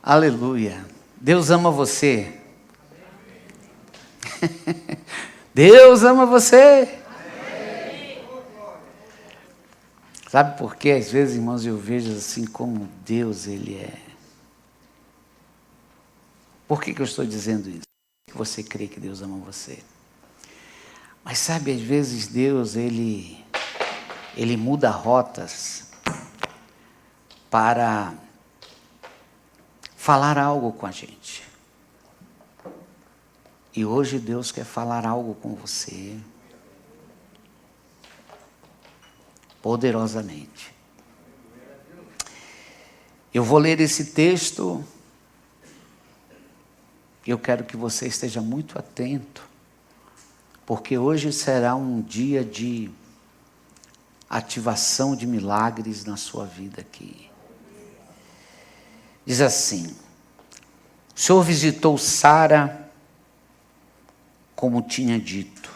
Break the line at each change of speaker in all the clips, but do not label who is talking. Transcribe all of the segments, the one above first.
Aleluia. Deus ama você. Deus ama você. Sabe por quê? Às vezes, irmãos, eu vejo assim como Deus, Ele é. Por que eu estou dizendo isso? Porque você crê que Deus ama você. Mas sabe, às vezes Deus, Ele muda rotas para falar algo com a gente. E hoje Deus quer falar algo com você. Poderosamente. Eu vou ler esse texto. Eu quero que você esteja muito atento. Porque hoje será um dia de ativação de milagres na sua vida aqui. Diz assim: o Senhor visitou Sara como tinha dito,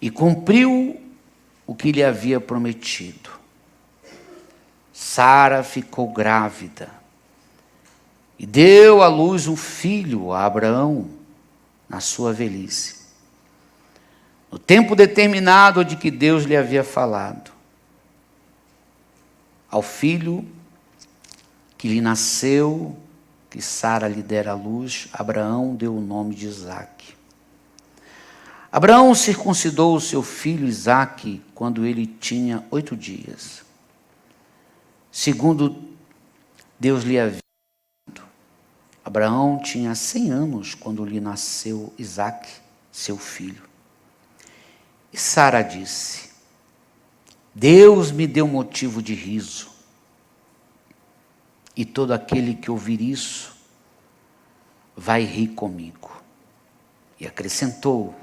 e cumpriu o que lhe havia prometido. Sara ficou grávida e deu à luz um filho a Abraão na sua velhice, no tempo determinado de que Deus lhe havia falado. Ao filho que lhe nasceu, que Sara lhe dera à luz, Abraão deu o nome de Isaque. Abraão circuncidou o seu filho Isaque quando ele tinha 8 dias, segundo Deus lhe havia dito. Abraão tinha 100 anos quando lhe nasceu Isaque, seu filho. E Sara disse: Deus me deu motivo de riso, e todo aquele que ouvir isso vai rir comigo. E acrescentou: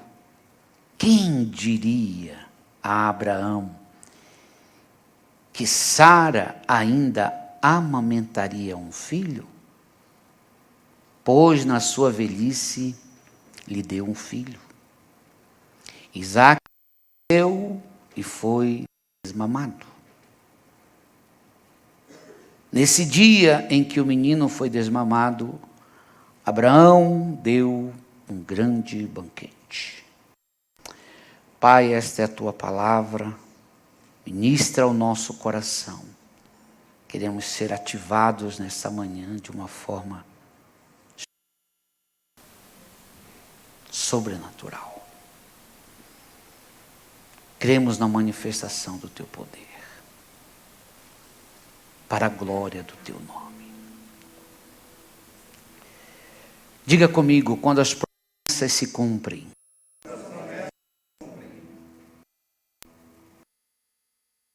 quem diria a Abraão que Sara ainda amamentaria um filho? Pois na sua velhice lhe deu um filho. Isaque nasceu e foi desmamado. Nesse dia em que o menino foi desmamado, Abraão deu um grande banquete. Pai, esta é a tua palavra, ministra ao nosso coração. Queremos ser ativados nessa manhã de uma forma sobrenatural. Cremos na manifestação do teu poder, para a glória do teu nome. Diga comigo, quando as promessas se cumprem,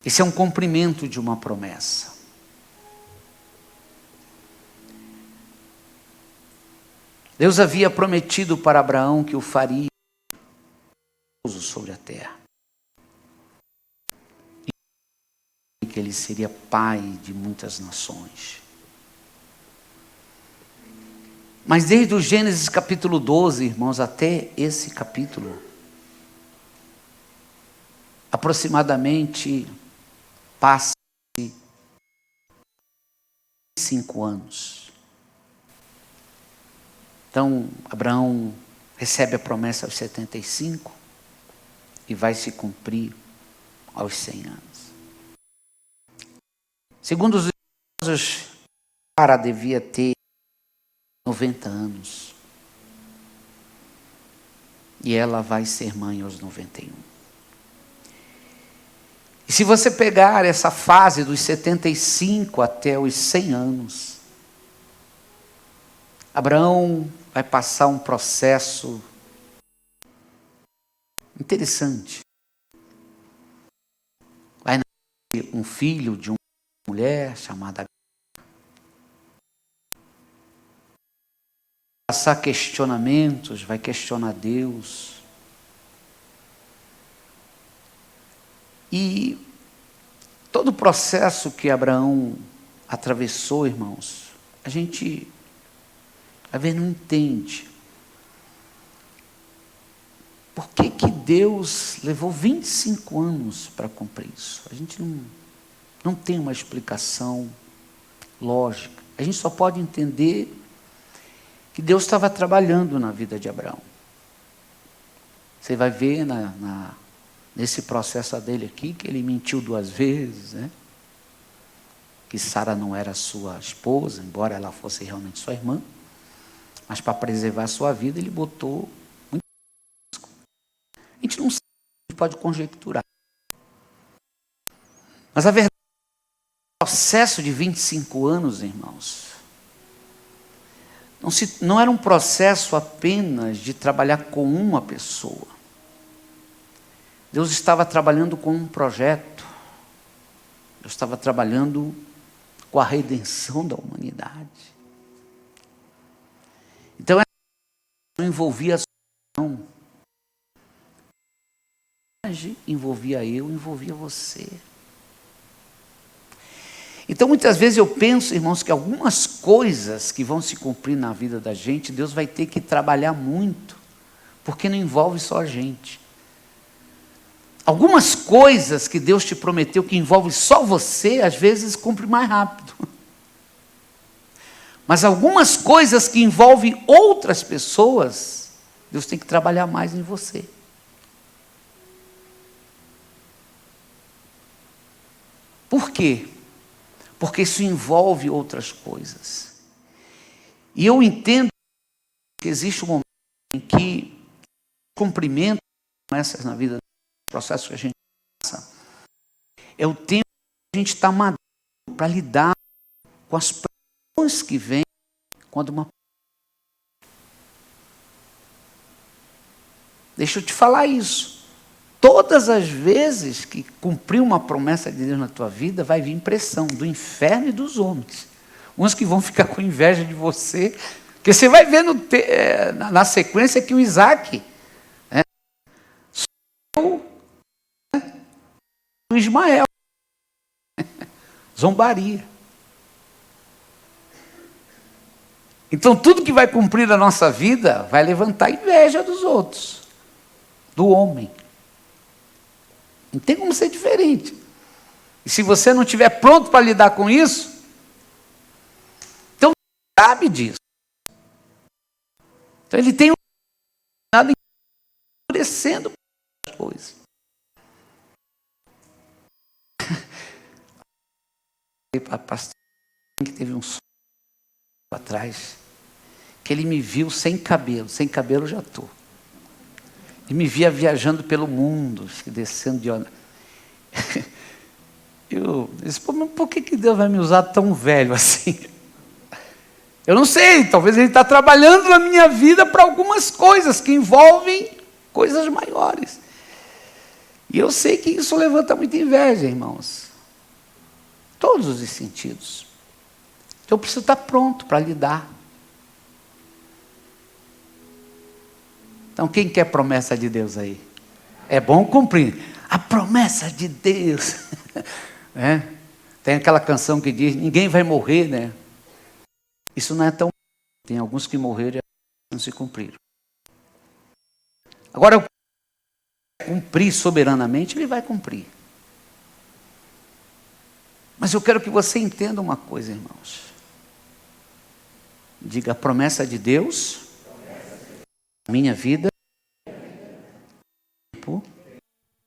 esse é um cumprimento de uma promessa. Deus havia prometido para Abraão que o faria sobre a terra. E que ele seria pai de muitas nações. Mas desde o Gênesis capítulo 12, irmãos, até esse capítulo, aproximadamente passa-se 5 anos. Então, Abraão recebe a promessa aos 75 e vai se cumprir aos 100 anos. Segundo os estudiosos, Sara devia ter 90 anos. E ela vai ser mãe aos 91. E se você pegar essa fase dos 75 até os 100 anos, Abraão vai passar um processo interessante. Vai nascer um filho de uma mulher chamada Agar. Passar questionamentos, vai questionar Deus. E todo o processo que Abraão atravessou, irmãos, a gente às vezes não entende. Por que que Deus levou 25 anos para cumprir isso? A gente não tem uma explicação lógica. a gente só pode entender que Deus estava trabalhando na vida de Abraão. Você vai ver nesse processo dele aqui, que ele mentiu 2 vezes, né? Que Sara não era sua esposa, embora ela fosse realmente sua irmã, mas para preservar a sua vida, ele botou muito risco. A gente não sabe, a gente pode conjecturar. Mas a verdade é que o processo de 25 anos, irmãos, não era um processo apenas de trabalhar com uma pessoa. Deus estava trabalhando com um projeto. Deus estava trabalhando com a redenção da humanidade. Então, não envolvia só não. Envolvia eu, envolvia você. Então, muitas vezes eu penso, irmãos, que algumas coisas que vão se cumprir na vida da gente, Deus vai ter que trabalhar muito, porque não envolve só a gente. Algumas coisas que Deus te prometeu que envolve só você, às vezes cumpre mais rápido. Mas algumas coisas que envolvem outras pessoas, Deus tem que trabalhar mais em você. Por quê? Porque isso envolve outras coisas. E eu entendo que existe um momento em que o cumprimento de promessas na vida, do processo que a gente passa, é o tempo que a gente está maduro para lidar com as pressões que vêm quando uma... Deixa eu te falar isso. Todas as vezes que cumprir uma promessa de Deus na tua vida, vai vir pressão do inferno e dos homens. Uns que vão ficar com inveja de você, porque você vai ver na sequência que o Isaac, o Ismael, zombaria. Então tudo que vai cumprir na nossa vida, vai levantar a inveja dos outros, do homem. Não tem como ser diferente. E se você não estiver pronto para lidar com isso, então sabe disso. Então ele tem nada endurecendo as coisas. A pastor que teve um sonho atrás, que ele me viu sem cabelo já estou. E me via viajando pelo mundo, descendo de onda. Eu disse, pô, mas por que Deus vai me usar tão velho assim? Eu não sei, talvez Ele está trabalhando na minha vida para algumas coisas que envolvem coisas maiores. E eu sei que isso levanta muita inveja, irmãos. Todos os sentidos. Então eu preciso estar pronto para lidar. Então, quem quer promessa de Deus aí? É bom cumprir. A promessa de Deus. Né? Tem aquela canção que diz, ninguém vai morrer, né? Isso não é tão... Tem alguns que morreram e não se cumpriram. Agora, cumprir soberanamente, Ele vai cumprir. Mas eu quero que você entenda uma coisa, irmãos. Diga, a promessa de Deus, minha vida, tempo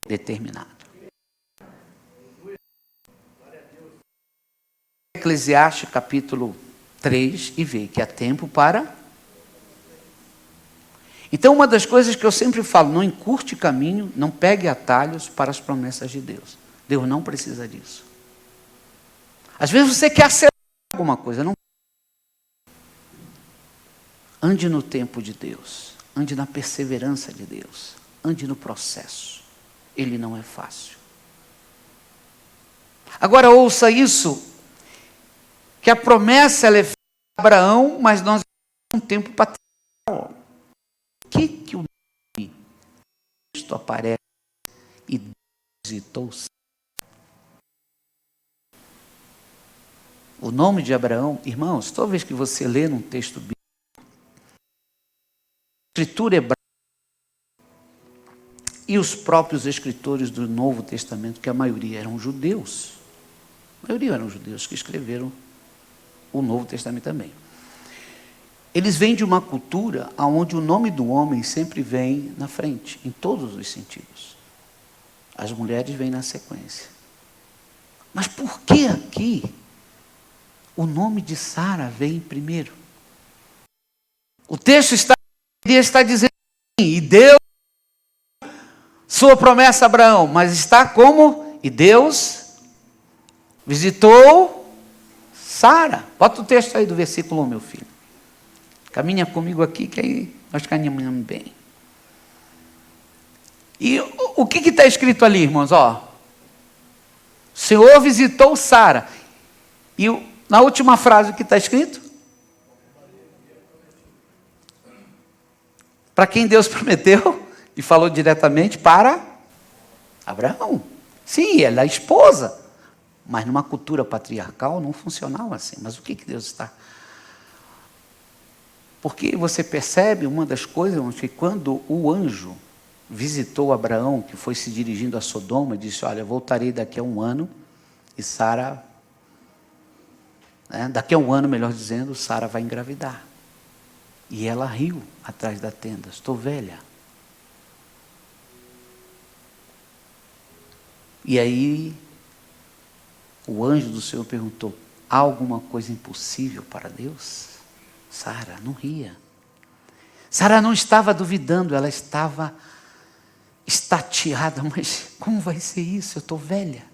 determinado. Eclesiastes capítulo 3 e vê que há tempo para... Então uma das coisas que eu sempre falo, não encurte caminho, não pegue atalhos para as promessas de Deus. Deus não precisa disso. Às vezes você quer acelerar alguma coisa, não. Ande no tempo de Deus, ande na perseverança de Deus, ande no processo. Ele não é fácil. Agora ouça isso, que a promessa ela é feita a Abraão, mas nós temos um tempo para ter. O que o texto aparece e visitou-se? O nome de Abraão, irmãos, toda vez que você lê num texto bíblico, a escritura hebraica e os próprios escritores do Novo Testamento, que a maioria eram judeus, que escreveram o Novo Testamento também. Eles vêm de uma cultura onde o nome do homem sempre vem na frente, em todos os sentidos. As mulheres vêm na sequência. Mas por que aqui o nome de Sara vem primeiro? O texto está dizendo assim, e Deus, sua promessa a Abraão, mas está como? E Deus visitou Sara. Bota o texto aí do versículo 1, meu filho. Caminha comigo aqui, que aí nós caminhamos bem. E o que está escrito ali, irmãos? Ó, o Senhor visitou Sara. E na última frase, o que está escrito? Para quem Deus prometeu, e falou diretamente para Abraão. Sim, ela é a esposa. Mas numa cultura patriarcal não funcionava assim. Mas o que Deus está... Porque você percebe uma das coisas, que quando o anjo visitou Abraão, que foi se dirigindo a Sodoma, disse, olha, voltarei daqui a um ano, e Sara, daqui a um ano, melhor dizendo, Sara vai engravidar. E ela riu atrás da tenda, estou velha. E aí, o anjo do Senhor perguntou, há alguma coisa impossível para Deus? Sara não ria. Sara não estava duvidando, ela estava estateada, mas como vai ser isso? Eu estou velha.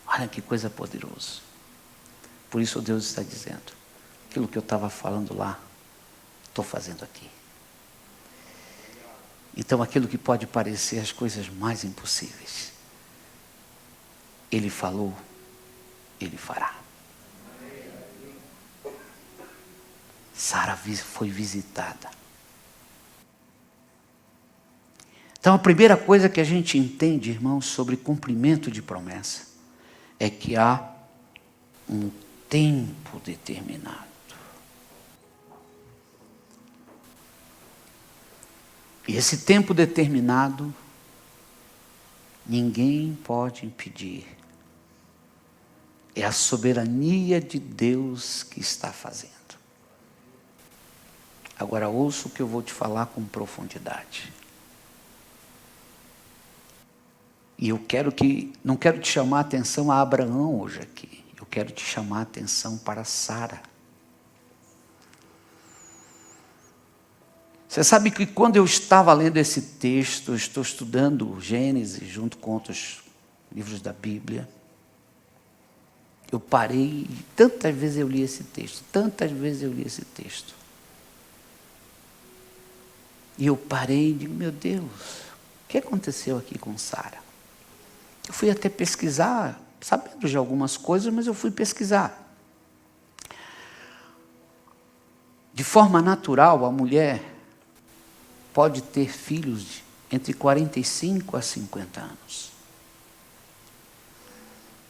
Olha que coisa poderosa. Por isso Deus está dizendo, aquilo que eu estava falando lá, estou fazendo aqui. Então aquilo que pode parecer as coisas mais impossíveis, Ele falou, Ele fará. Sara foi visitada. Então a primeira coisa que a gente entende, irmãos, sobre cumprimento de promessa, é que há um tempo determinado. E esse tempo determinado, ninguém pode impedir. É a soberania de Deus que está fazendo. Agora ouça o que eu vou te falar com profundidade. E não quero te chamar a atenção a Abraão hoje aqui. Eu quero te chamar a atenção para Sara. Você sabe que quando eu estava lendo esse texto, eu estou estudando Gênesis junto com outros livros da Bíblia. Eu parei, e tantas vezes eu li esse texto, E eu parei e digo, meu Deus, o que aconteceu aqui com Sara? Eu fui até pesquisar, sabendo de algumas coisas, mas eu fui pesquisar. De forma natural, a mulher pode ter filhos entre 45 a 50 anos.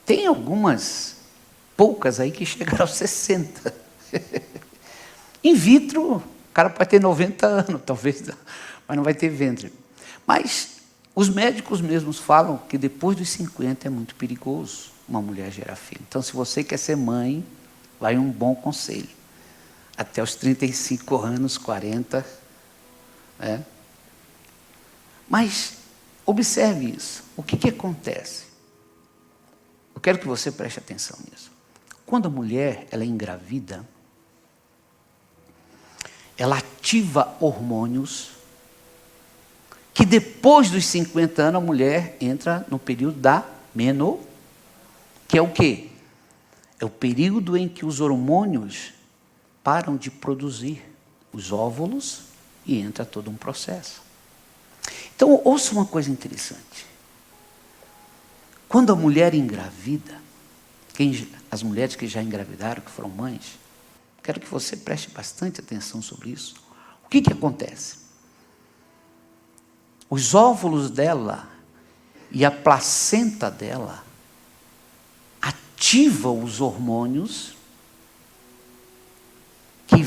Tem algumas, poucas aí que chegaram aos 60. In vitro, o cara pode ter 90 anos, talvez, mas não vai ter ventre. Mas os médicos mesmos falam que depois dos 50 é muito perigoso uma mulher gerar filho. Então, se você quer ser mãe, vai um bom conselho. Até os 35 anos, 40. Mas, observe isso. O que acontece? Eu quero que você preste atenção nisso. Quando a mulher ela é engravida, ela ativa hormônios que depois dos 50 anos a mulher entra no período da menopausa, que é o quê? É o período em que os hormônios param de produzir os óvulos e entra todo um processo. Então, ouça uma coisa interessante. Quando a mulher engravida, as mulheres que já engravidaram, que foram mães, quero que você preste bastante atenção sobre isso. O que acontece? Os óvulos dela e a placenta dela ativam os hormônios que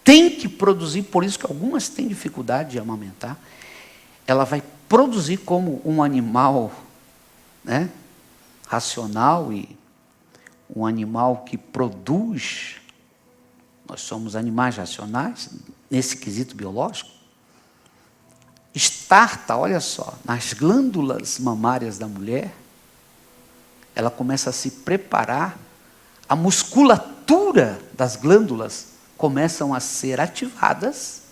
tem que produzir, por isso que algumas têm dificuldade de amamentar. Ela vai produzir como um animal, racional e um animal que produz, nós somos animais racionais, nesse quesito biológico, starta, olha só, nas glândulas mamárias da mulher, ela começa a se preparar, a musculatura das glândulas começam a ser ativadas,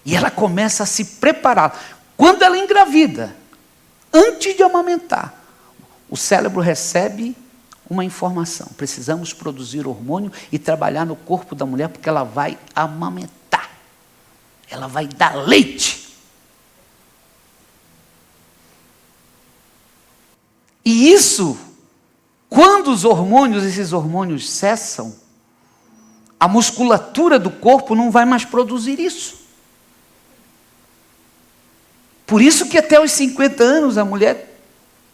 e ela começa a se preparar. Quando ela engravida, antes de amamentar, o cérebro recebe uma informação: precisamos produzir hormônio e trabalhar no corpo da mulher, porque ela vai amamentar, ela vai dar leite. E isso, quando esses hormônios cessam, a musculatura do corpo não vai mais produzir isso. Por isso que até os 50 anos a mulher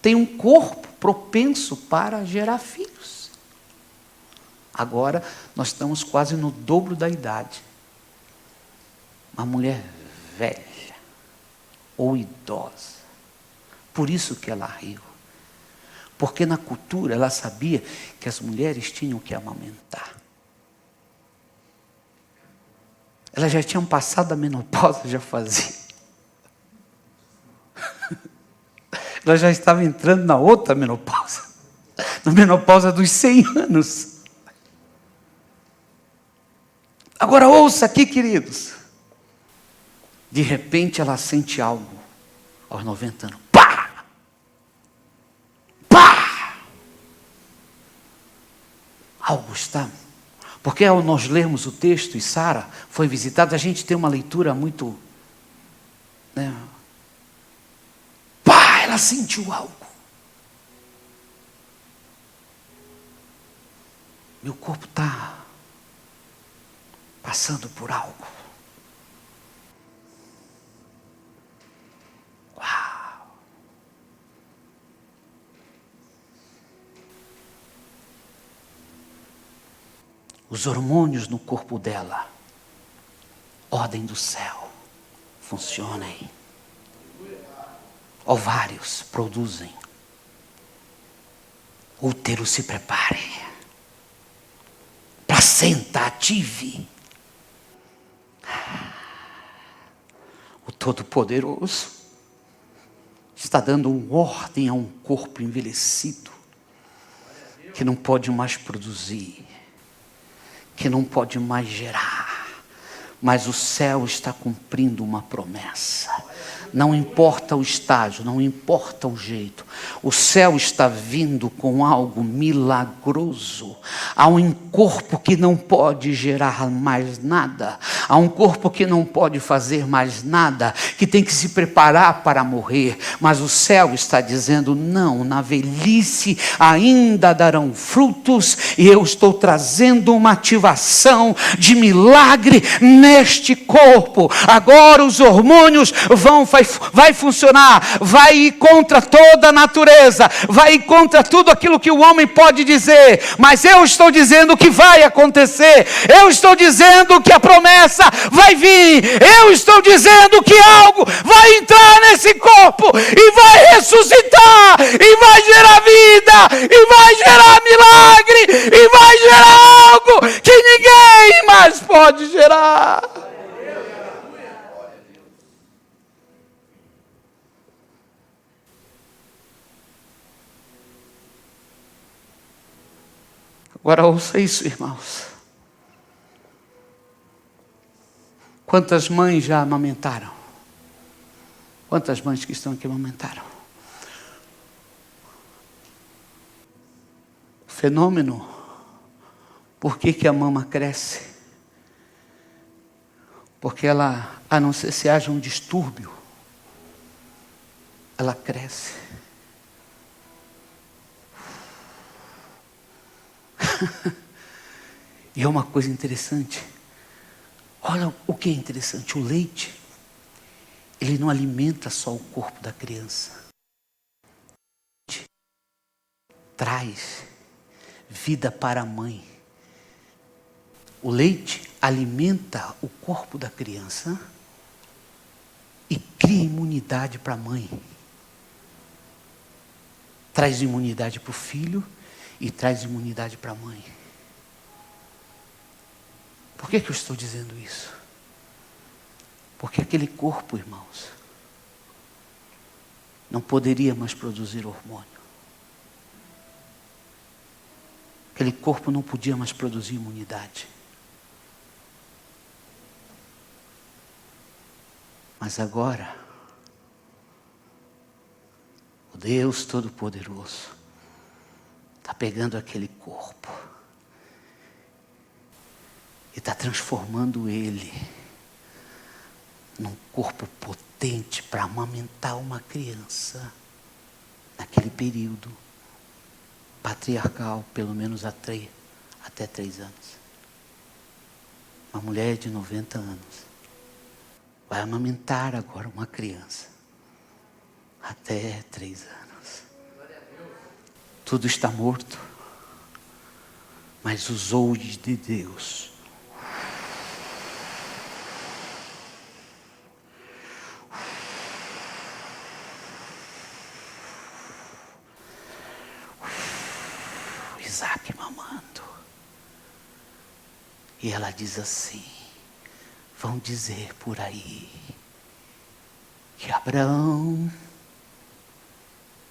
tem um corpo propenso para gerar filhos. Agora, nós estamos quase no dobro da idade. Uma mulher velha ou idosa. Por isso que ela riu. Porque na cultura ela sabia que as mulheres tinham que amamentar. Elas já tinham passado a menopausa, já fazia. Ela já estava entrando na outra menopausa. Na menopausa dos 100 anos. Agora ouça aqui, queridos. De repente ela sente algo. Aos 90 anos. Pá! Pá! Algo está. Porque ao nós lermos o texto e Sara foi visitada, a gente tem uma leitura muito... né? Pá! Ela sentiu algo. Meu corpo está passando por algo. Uau! Os hormônios no corpo dela, ordem do céu, funcionem. Ovários produzem. Útero se prepare. Placenta ative. O Todo-Poderoso está dando uma ordem a um corpo envelhecido que não pode mais produzir, que não pode mais gerar, mas o céu está cumprindo uma promessa. Não importa o estágio, não importa o jeito, o céu está vindo com algo milagroso. Há um corpo que não pode gerar mais nada, há um corpo que não pode fazer mais nada, que tem que se preparar para morrer, mas o céu está dizendo: não, na velhice ainda darão frutos, e eu estou trazendo uma ativação de milagre neste corpo. Agora os hormônios vai funcionar, vai ir contra toda a natureza, vai ir contra tudo aquilo que o homem pode dizer, mas eu estou dizendo que vai acontecer, eu estou dizendo que a promessa vai vir, eu estou dizendo que algo vai entrar nesse corpo, e vai ressuscitar, e vai gerar vida, e vai gerar milagre, e vai gerar algo que ninguém mais pode gerar. Agora ouça isso, irmãos. Quantas mães já amamentaram? Quantas mães que estão aqui amamentaram? Fenômeno. Por que a mama cresce? Porque ela, a não ser se haja um distúrbio, ela cresce. E é uma coisa interessante. Olha o que é interessante. O leite, ele não alimenta só o corpo da criança. Ele traz vida para a mãe. O leite alimenta o corpo da criança e cria imunidade para a mãe. Traz imunidade para o filho e traz imunidade para a mãe. Por que eu estou dizendo isso? Porque aquele corpo, irmãos, não poderia mais produzir hormônio. Aquele corpo não podia mais produzir imunidade. Mas agora, o Deus Todo-Poderoso está pegando aquele corpo e está transformando ele num corpo potente para amamentar uma criança naquele período patriarcal, pelo menos até 3 anos. Uma mulher de 90 anos vai amamentar agora uma criança até 3 anos. Tudo está morto, mas os olhos de Deus Isaac mamando. E ela diz assim: vão dizer por aí que Abraão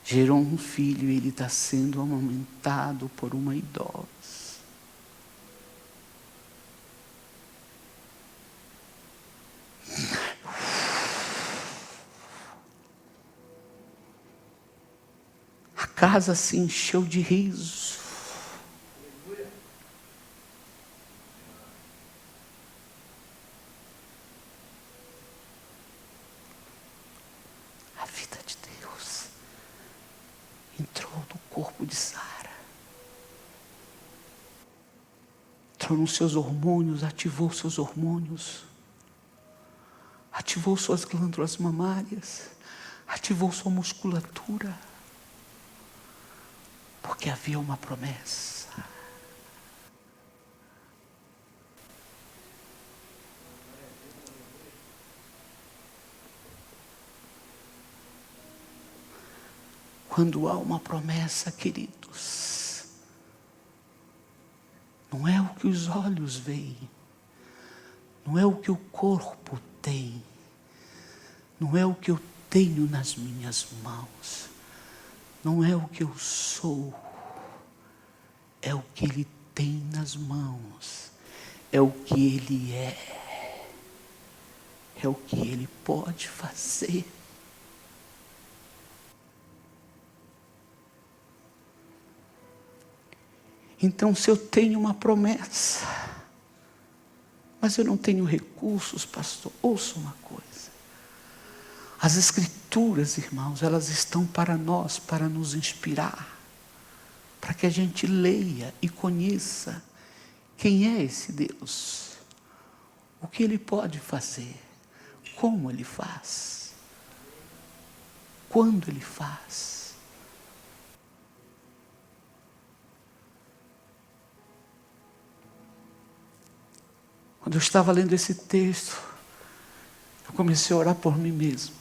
gerou um filho e ele está sendo amamentado por uma idosa. A casa se encheu de riso. A vida de Deus entrou no corpo de Sara. Entrou nos seus hormônios, ativou seus hormônios. Ativou suas glândulas mamárias. Ativou sua musculatura. Porque havia uma promessa. Quando há uma promessa, queridos, não é o que os olhos veem, não é o que o corpo tem, não é o que eu tenho nas minhas mãos, não é o que eu sou, é o que Ele tem nas mãos, é o que Ele é o que Ele pode fazer. Então, se eu tenho uma promessa, mas eu não tenho recursos, pastor, ouça uma coisa. As Escrituras, irmãos, elas estão para nós, para nos inspirar, para que a gente leia e conheça quem é esse Deus, o que Ele pode fazer, como Ele faz, quando Ele faz. Quando eu estava lendo esse texto, eu comecei a orar por mim mesmo,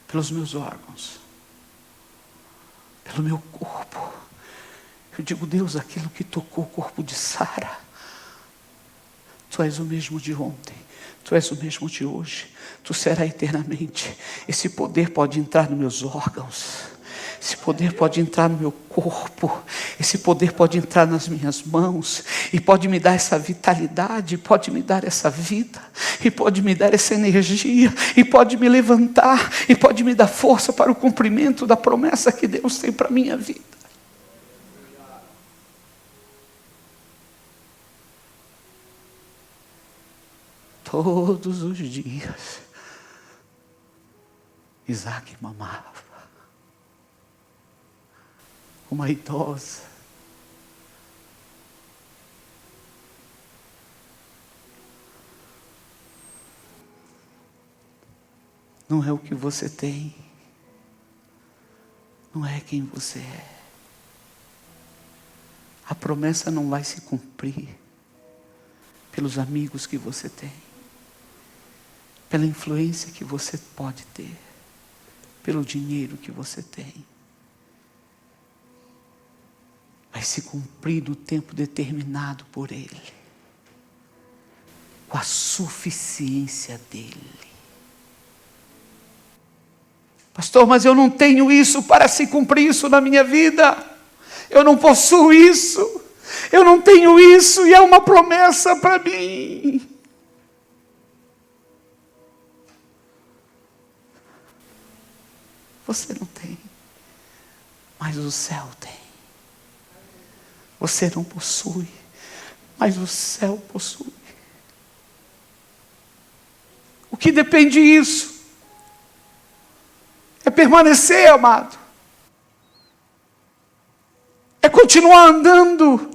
pelos meus órgãos, pelo meu corpo. Eu digo: Deus, aquilo que tocou o corpo de Sara, Tu és o mesmo de ontem, Tu és o mesmo de hoje, Tu será eternamente. Esse poder pode entrar nos meus órgãos, esse poder pode entrar no meu corpo, esse poder pode entrar nas minhas mãos, e pode me dar essa vitalidade, pode me dar essa vida, e pode me dar essa energia, e pode me levantar, e pode me dar força para o cumprimento da promessa que Deus tem para a minha vida. Todos os dias, Isaac mamava. Uma idosa. Não é o que você tem, não é quem você é. A promessa não vai se cumprir pelos amigos que você tem, pela influência que você pode ter, pelo dinheiro que você tem. vai se cumprir no tempo determinado por Ele, com a suficiência dEle. Pastor, mas eu não tenho isso para se cumprir isso na minha vida. Eu não possuo isso. Eu não tenho isso e é uma promessa para mim. Você não tem, mas o céu tem. Você não possui, mas o céu possui. O que depende disso? É permanecer, amado. É continuar andando.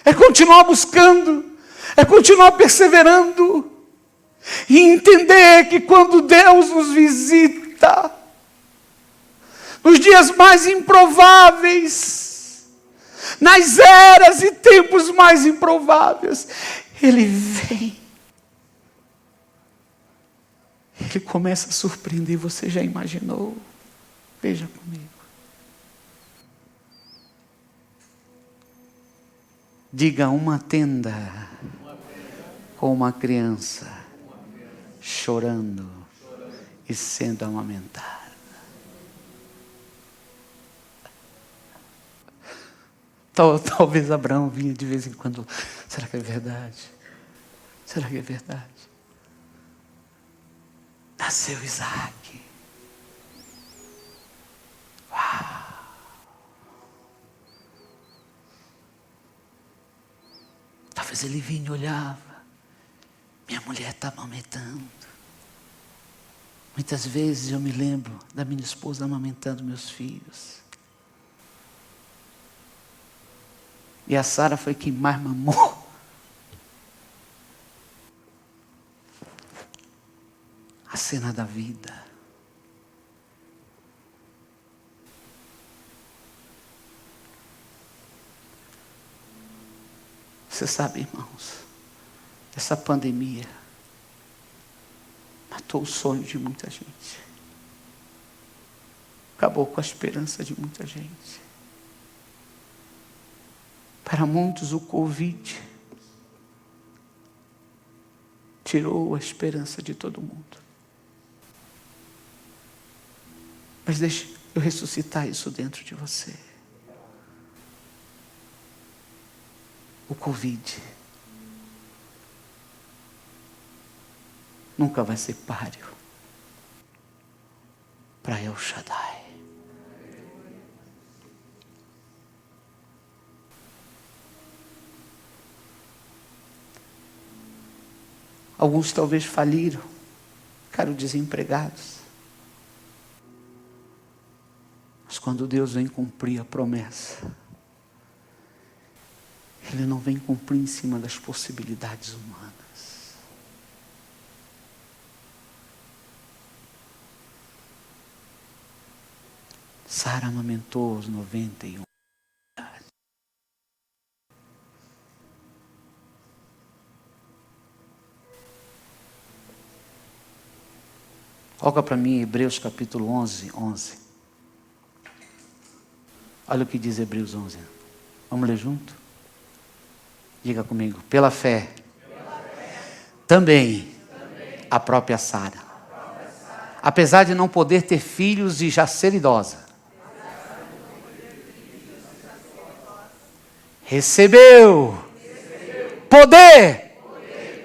É continuar buscando. É continuar perseverando. E entender que quando Deus nos visita, nos dias mais improváveis, nas eras e tempos mais improváveis, Ele vem. Ele começa a surpreender. Você já imaginou? Veja comigo. Diga: uma tenda com uma criança chorando e sendo amamentada. Talvez Abraão vinha de vez em quando. Será que é verdade? Será que é verdade? Nasceu Isaac. Uau! Talvez ele vinha e olhava. Minha mulher está amamentando. Muitas vezes eu me lembro da minha esposa amamentando meus filhos. E a Sara foi quem mais mamou. A cena da vida. Você sabe, irmãos, essa pandemia matou o sonho de muita gente. Acabou com a esperança de muita gente. Para muitos, o Covid tirou a esperança de todo mundo. Mas deixe eu ressuscitar isso dentro de você. O Covid nunca vai ser páreo para El Shaddai. Alguns talvez faliram, ficaram desempregados. Mas quando Deus vem cumprir a promessa, Ele não vem cumprir em cima das possibilidades humanas. Sara amamentou aos 91. Olha para mim Hebreus capítulo 11. Olha o que diz Hebreus 11. Vamos ler junto? Diga comigo. Pela fé. Também a própria Sara, apesar de não poder ter filhos e já ser idosa, recebeu poder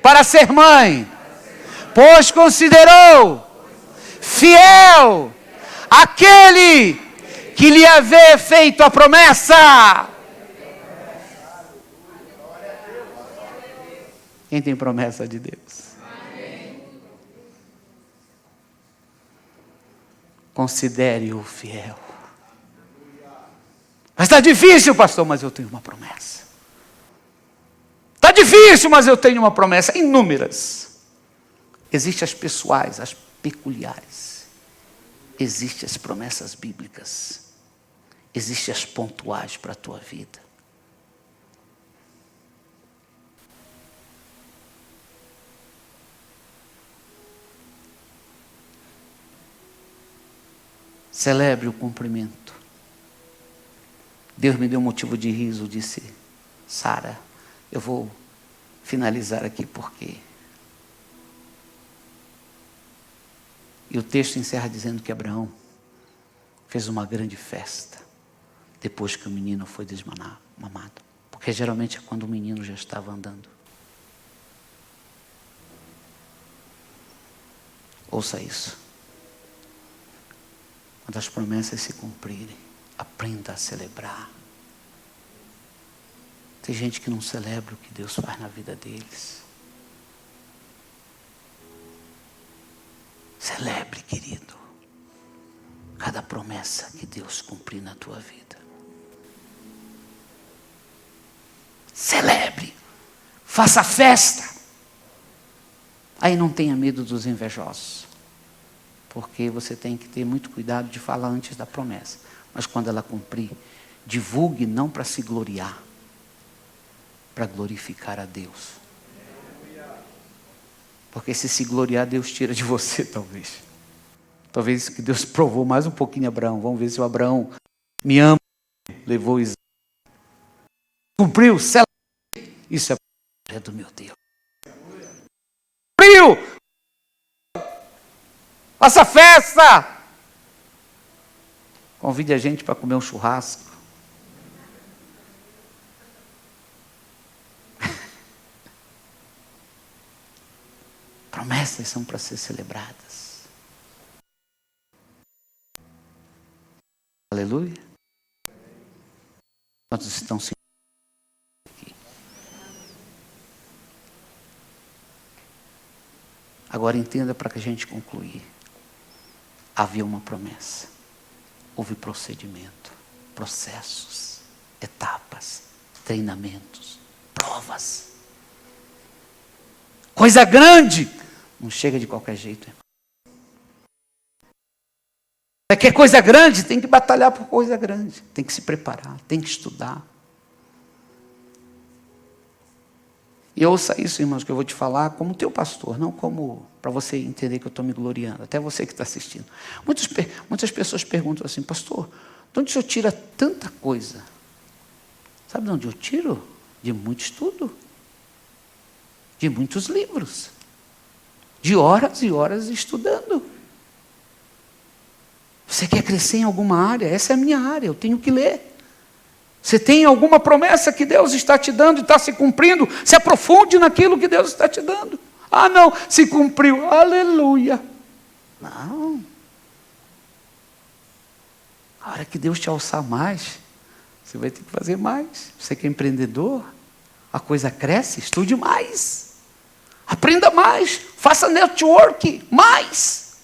para ser mãe, pois considerou fiel aquele que lhe havia feito a promessa. Quem tem promessa de Deus? Considere-o fiel. Mas está difícil, pastor, mas eu tenho uma promessa. Está difícil, mas eu tenho uma promessa. Inúmeras. Existem as pessoais, as peculiares. Existem as promessas bíblicas. Existem as pontuais para a tua vida. Celebre o cumprimento Deus me deu um motivo de riso, disse: Sara, eu vou finalizar aqui porque... E o texto encerra dizendo que Abraão fez uma grande festa depois que o menino foi desmamado. Porque geralmente é quando o menino já estava andando. Ouça isso. Quando as promessas se cumprirem, aprenda a celebrar. Tem gente que não celebra o que Deus faz na vida deles. Celebre, querido, cada promessa que Deus cumprir na tua vida. Celebre, faça festa. Aí não tenha medo dos invejosos, porque você tem que ter muito cuidado de falar antes da promessa. Mas quando ela cumprir, divulgue não para se gloriar, para glorificar a Deus. Porque se gloriar, Deus tira de você, talvez. Talvez que Deus provou mais um pouquinho Abraão. Vamos ver se o Abraão me ama, levou Isaac. Cumpriu, celebre. Isso é do meu Deus. Cumpriu! Faça festa! Convide a gente para comer um churrasco. Promessas são para ser celebradas. Aleluia. Quantos estão se aqui? Agora entenda para que a gente concluir. Havia uma promessa. Houve procedimento, processos, etapas, treinamentos, provas. Coisa grande não chega de qualquer jeito. Se quer coisa grande, tem que batalhar por coisa grande. Tem que se preparar, tem que estudar. E ouça isso, irmãos, que eu vou te falar como teu pastor, não como para você entender que eu estou me gloriando. Até você que está assistindo. Muitas pessoas perguntam assim: pastor, de onde o senhor tira tanta coisa? Sabe de onde eu tiro? De muito estudo. De muitos livros. De horas e horas estudando. Você quer crescer em alguma área? Essa é a minha área, eu tenho que ler. Você tem alguma promessa que Deus está te dando e está se cumprindo? Se aprofunde naquilo que Deus está te dando. Ah, não, se cumpriu, aleluia. Não. A hora que Deus te alçar mais, você vai ter que fazer mais. Você que é empreendedor, a coisa cresce, estude mais. Aprenda mais, faça network mais.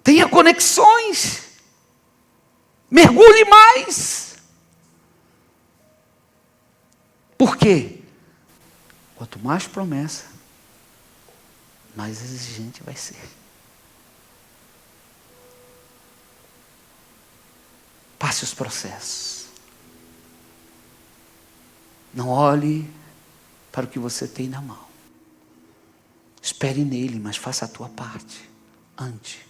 Tenha conexões. Mergulhe mais. Por quê? Quanto mais promessa, mais exigente vai ser. Passe os processos. Não olhe para o que você tem na mão. Espere nele, mas faça a tua parte. Ande.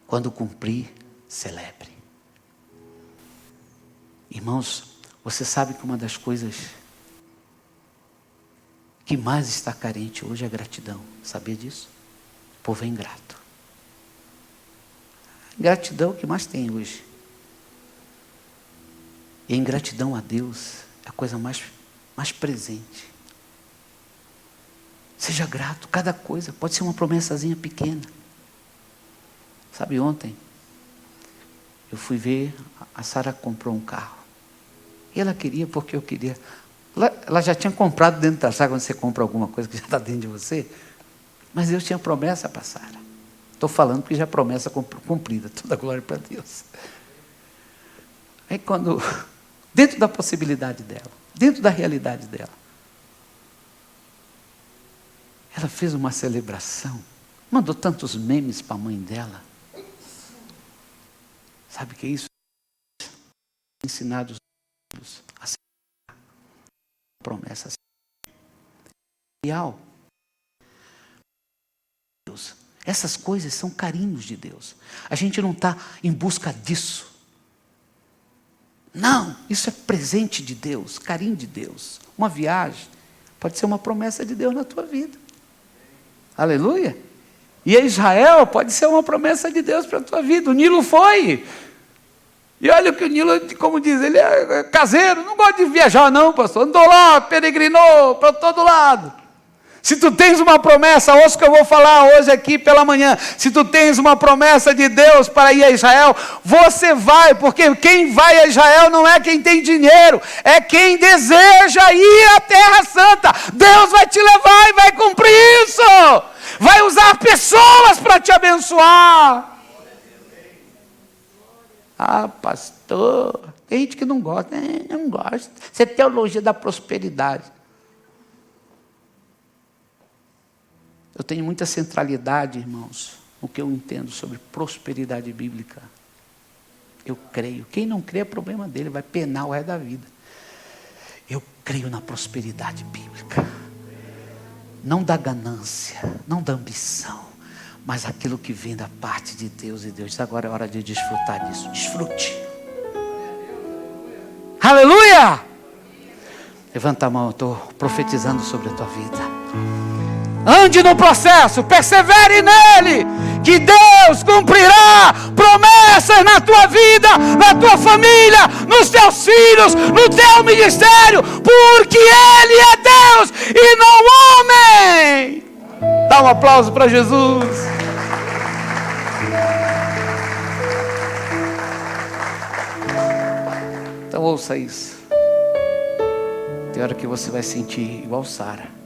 Quando cumprir, celebre. Irmãos, você sabe que uma das coisas que mais está carente hoje é a gratidão. Sabia disso? O povo é ingrato. Gratidão é o que mais tem hoje. E a ingratidão a Deus é a coisa mais presente. Seja grato, cada coisa. Pode ser uma promessazinha pequena. Sabe, ontem, eu fui ver, a Sara comprou um carro. E ela queria porque eu queria. Ela já tinha comprado dentro da Sara, quando você compra alguma coisa que já está dentro de você. Mas Deus tinha promessa para Sara. Estou falando que já é promessa cumprida. Toda glória para Deus. Aí quando, dentro da possibilidade dela, dentro da realidade dela, ela fez uma celebração, mandou tantos memes para a mãe dela. Sabe o que é isso? Ensinar os filhos a celebrar promessas real. Deus, Essas coisas são carinhos de Deus. A gente não está em busca disso. Não, isso é presente de Deus, carinho de Deus. Uma viagem pode ser uma promessa de Deus na tua vida. Aleluia. E a Israel pode ser uma promessa de Deus para a tua vida. O Nilo foi. E olha que o Nilo, como diz, ele é caseiro, não gosta de viajar não, pastor. Andou lá, peregrinou para todo lado. Se tu tens uma promessa, ouça o que eu vou falar hoje aqui pela manhã. Se tu tens uma promessa de Deus para ir a Israel, você vai, porque quem vai a Israel não é quem tem dinheiro, é quem deseja ir à Terra Santa. Deus vai te levar e vai cumprir isso. Vai usar pessoas para te abençoar. Ah, pastor, tem gente que não gosta. Não gosta. Isso é teologia da prosperidade. Eu tenho muita centralidade, irmãos, no que eu entendo sobre prosperidade bíblica. Eu creio. Quem não crê é problema dele, vai penar o resto da vida. Eu creio na prosperidade bíblica. Não da ganância, não da ambição, mas aquilo que vem da parte de Deus. E Deus diz, agora é hora de desfrutar disso. Desfrute. Aleluia! Levanta a mão, eu estou profetizando sobre a tua vida. Ande no processo, persevere nele, que Deus cumprirá promessas na tua vida, na tua família, nos teus filhos, no teu ministério, porque Ele é Deus e não homem. Dá um aplauso para Jesus. Então ouça isso. Tem hora que você vai sentir igual Sara.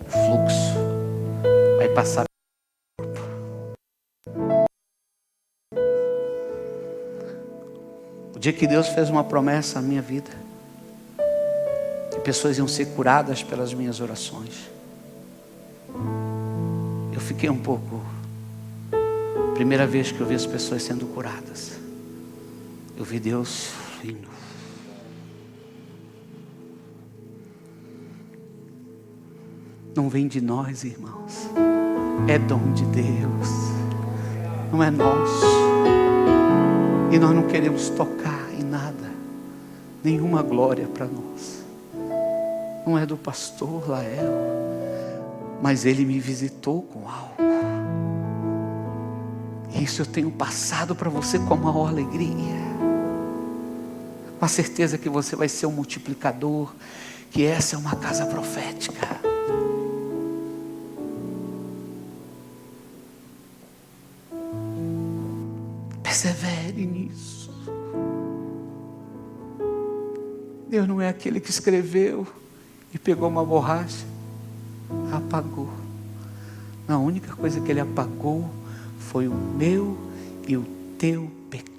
Fluxo vai passar. O dia que Deus fez uma promessa na minha vida, que pessoas iam ser curadas pelas minhas orações, eu fiquei um pouco. Primeira vez que eu vi as pessoas sendo curadas, eu vi Deus indo. Não vem de nós, irmãos. É dom de Deus. Não é nosso. E nós não queremos tocar em nada. Nenhuma glória para nós. Não é do pastor Lael. Mas ele me visitou com algo. E isso eu tenho passado para você com a maior alegria. Com a certeza que você vai ser um multiplicador. Que essa é uma casa profética. Persevere nisso. Deus não é aquele que escreveu e pegou uma borracha, apagou. A única coisa que Ele apagou foi o meu e o teu pecado.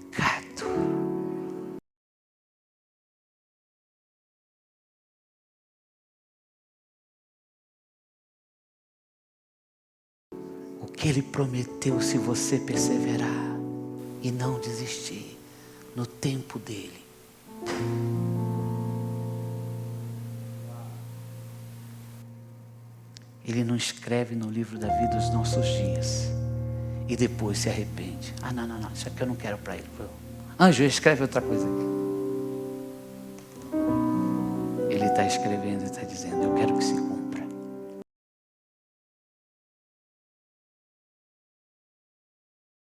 O que Ele prometeu, se você perseverar e não desistir no tempo dele. Ele não escreve no livro da vida os nossos dias e depois se arrepende. Não, isso aqui eu não quero para ele. Anjo, escreve outra coisa aqui. Ele está escrevendo e está dizendo, eu quero que se cumpra.